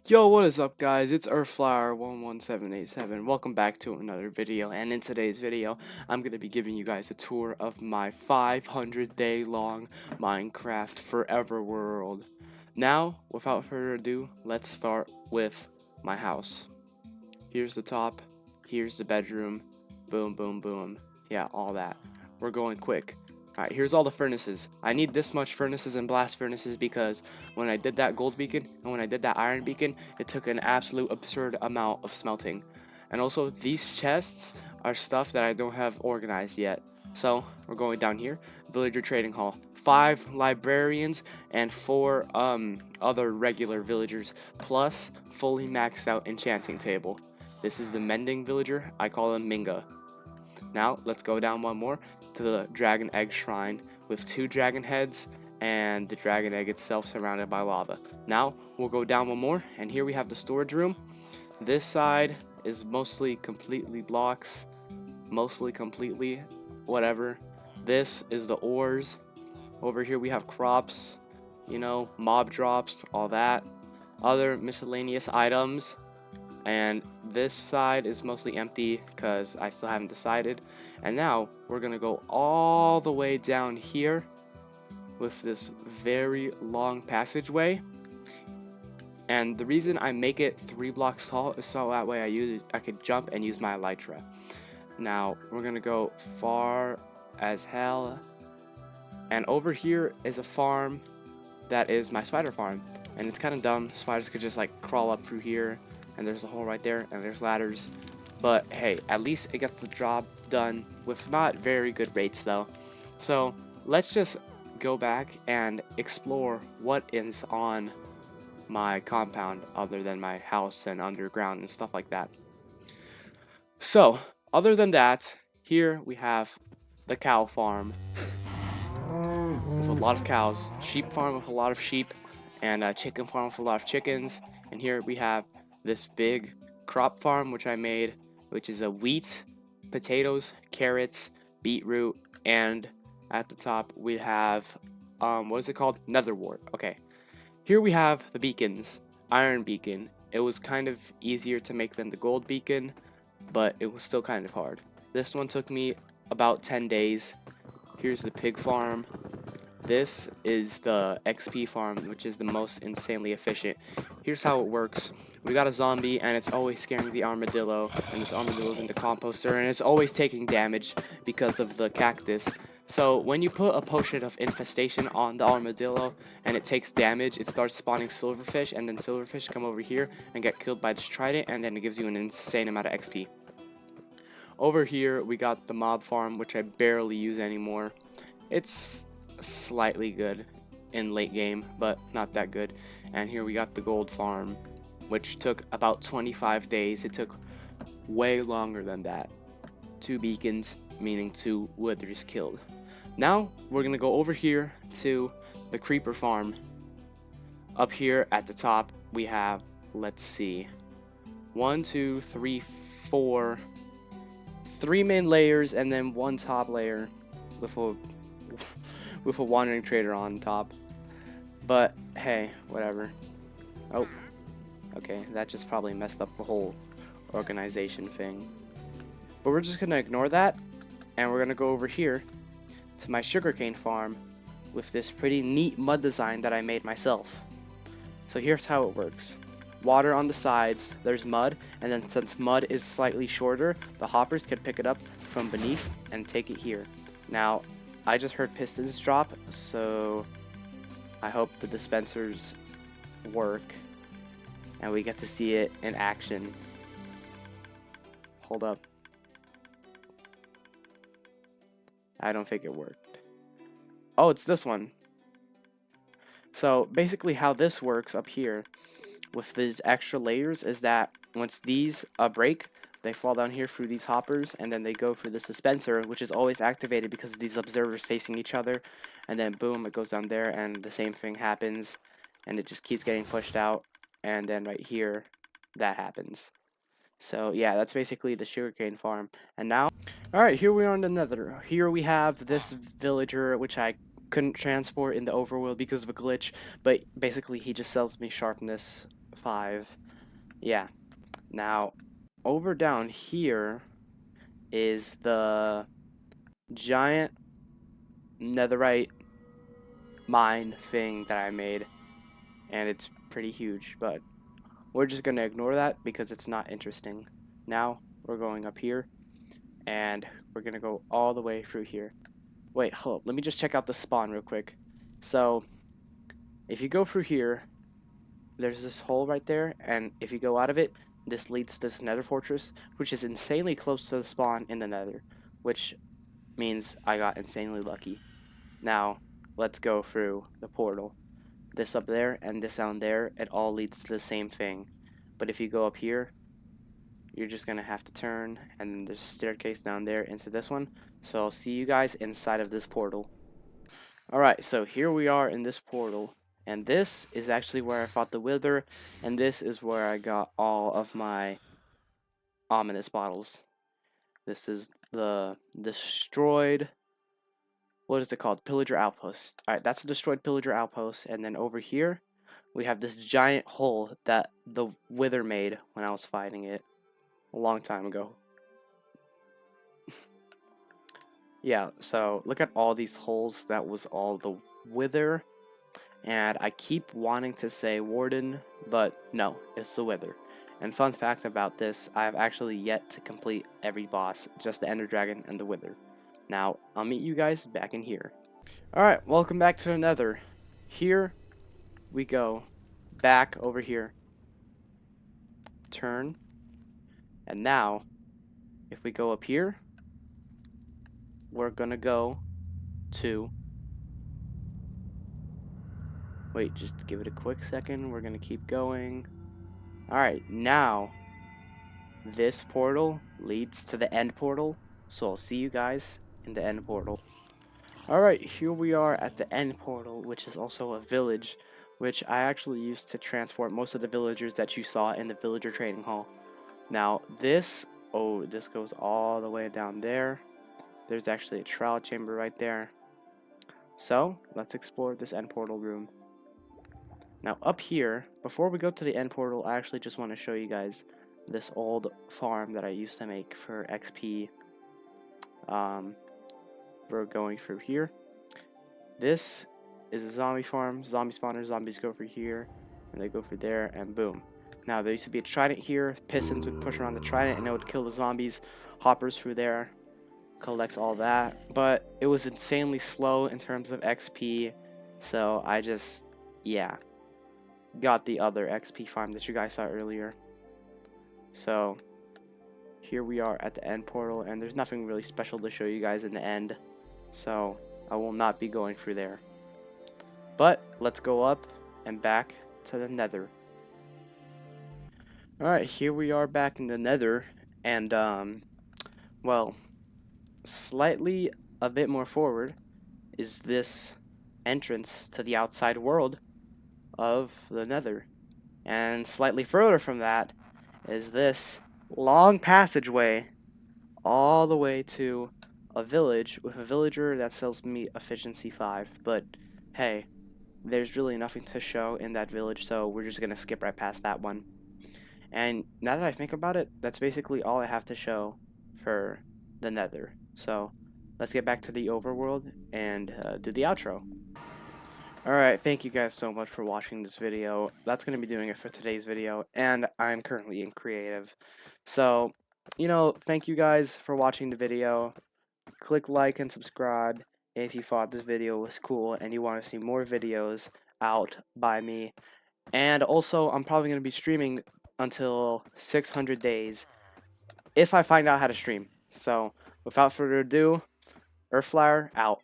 Yo, what is up, guys? It's Earthflower11787. Welcome back to another video, and in today's video, I'm going to be giving you guys a tour of my 500-day-long Minecraft Forever world. Now, without further ado, let's start with my house. Here's the top, here's the bedroom, boom, boom, boom. Yeah, all that. We're going quick. Alright, here's all the furnaces. I need this much furnaces and blast furnaces because when I did that gold beacon and when I did that iron beacon, it took an absolute absurd amount of smelting. And also, these chests are stuff that I don't have organized yet. So, we're going down here. Villager Trading Hall. 5 librarians and 4 other regular villagers, plus fully maxed out enchanting table. This is the mending villager. I call him Minga. Now, let's go down one more to the dragon egg shrine with 2 dragon heads and the dragon egg itself surrounded by lava. Now, we'll go down one more, and here we have the storage room. This side is mostly completely blocks, whatever. This is the ores. Over here we have crops, mob drops, all that. Other miscellaneous items. And this side is mostly empty because I still haven't decided. And now we're gonna go all the way down here with this very long passageway. And the reason I make it 3 blocks tall is so that way I could jump and use my elytra. Now we're gonna go far as hell. And over here is a farm that is my spider farm. And it's kind of dumb. Spiders could just like crawl up through here. And there's a hole right there, and there's ladders. But hey, at least it gets the job done with not very good rates though. So let's just go back and explore what is on my compound other than my house and underground and stuff like that. So other than that, here we have the cow farm with a lot of cows, sheep farm with a lot of sheep, and a chicken farm with a lot of chickens. And here we have this big crop farm which I made, which is a wheat, potatoes, carrots, beetroot, and at the top we have what is it called? Nether wart. Okay. Here we have the beacons. Iron beacon. It was kind of easier to make than the gold beacon, but it was still kind of hard. This one took me about 10 days. Here's the pig farm. This is the XP farm, which is the most insanely efficient. Here's how it works. We got a zombie, and it's always scaring the armadillo, and this armadillo's in the composter, and it's always taking damage because of the cactus. So when you put a potion of infestation on the armadillo, and it takes damage, it starts spawning silverfish, and then silverfish come over here and get killed by this trident, and then it gives you an insane amount of XP. Over here, we got the mob farm, which I barely use anymore. It's slightly good in late game, but not that good. And here we got the gold farm, which took about 25 days. It took way longer than that. 2 beacons, meaning 2 withers killed. Now we're gonna go over here to the creeper farm. Up here at the top we have, let's see, 1 2 3 4 3 main layers and then 1 top layer with a wandering trader on top. But hey, whatever. Oh, okay, that just probably messed up the whole organization thing. But we're just gonna ignore that, and we're gonna go over here to my sugarcane farm with this pretty neat mud design that I made myself. So here's how it works. Water on the sides, there's mud, and then since mud is slightly shorter, the hoppers could pick it up from beneath and take it here. Now, I just heard pistons drop, so I hope the dispensers work and we get to see it in action. Hold up. I don't think it worked. Oh, it's this one. So basically how this works up here with these extra layers is that once these break, they fall down here through these hoppers, and then they go through the dispenser, which is always activated because of these observers facing each other, and then boom, it goes down there, and the same thing happens, and it just keeps getting pushed out, and then right here, that happens. So yeah, that's basically the sugarcane farm. And now, alright, here we are in the nether. Here we have this villager, which I couldn't transport in the overworld because of a glitch, but basically he just sells me sharpness 5. Yeah. Now, over down here is the giant netherite mine thing that I made, and it's pretty huge, but we're just gonna ignore that because it's not interesting. Now we're going up here, and we're gonna go all the way through here. Wait, hold up, let me just check out the spawn real quick. So if you go through here, there's this hole right there, and if you go out of it, this leads to this nether fortress, which is insanely close to the spawn in the nether, which means I got insanely lucky. Now, let's go through the portal. This up there and this down there, it all leads to the same thing. But if you go up here, you're just gonna have to turn, and there's a staircase down there into this one. So I'll see you guys inside of this portal. Alright, so here we are in this portal, and this is actually where I fought the Wither, and this is where I got all of my ominous bottles. This is the destroyed, what is it called? Pillager Outpost. Alright, that's a destroyed Pillager Outpost, and then over here, we have this giant hole that the Wither made when I was fighting it a long time ago. Yeah, so look at all these holes. That was all the Wither. And I keep wanting to say Warden, but no, it's the Wither. And fun fact about this, I have actually yet to complete every boss, just the Ender Dragon and the Wither. Now, I'll meet you guys back in here. Alright, welcome back to the Nether. Here we go. Back over here. Turn. And now, if we go up here, we're gonna go to... Wait, just give it a quick second. We're gonna keep going. Alright, now, this portal leads to the end portal. So I'll see you guys in the end portal. Alright, here we are at the end portal, which is also a village, which I actually used to transport most of the villagers that you saw in the villager trading hall. Now, this goes all the way down there. There's actually a trial chamber right there. So, let's explore this end portal room. Now, up here, before we go to the end portal, I actually just want to show you guys this old farm that I used to make for XP. We're going through here. This is a zombie farm. Zombie spawner. Zombies go through here, and they go through there, and boom. Now, there used to be a trident here. Pistons would push around the trident, and it would kill the zombies. Hoppers through there. Collects all that. But it was insanely slow in terms of XP. So, I just, yeah, got the other XP farm that you guys saw earlier. So, here we are at the end portal, and there's nothing really special to show you guys in the end. So, I will not be going through there. But, let's go up and back to the nether. Alright, here we are back in the nether, and, well, slightly a bit more forward is this entrance to the outside world of the nether. And slightly further from that is this long passageway all the way to a village with a villager that sells meat efficiency 5. But, hey, there's really nothing to show in that village, so we're just gonna skip right past that one. And now that I think about it, that's basically all I have to show for the nether. So let's get back to the overworld and do the outro. Alright, thank you guys so much for watching this video. That's going to be doing it for today's video, and I'm currently in creative. So, you know, thank you guys for watching the video. Click like and subscribe if you thought this video was cool and you want to see more videos out by me. And also, I'm probably going to be streaming until 600 days if I find out how to stream. So, without further ado, Earthflyer out.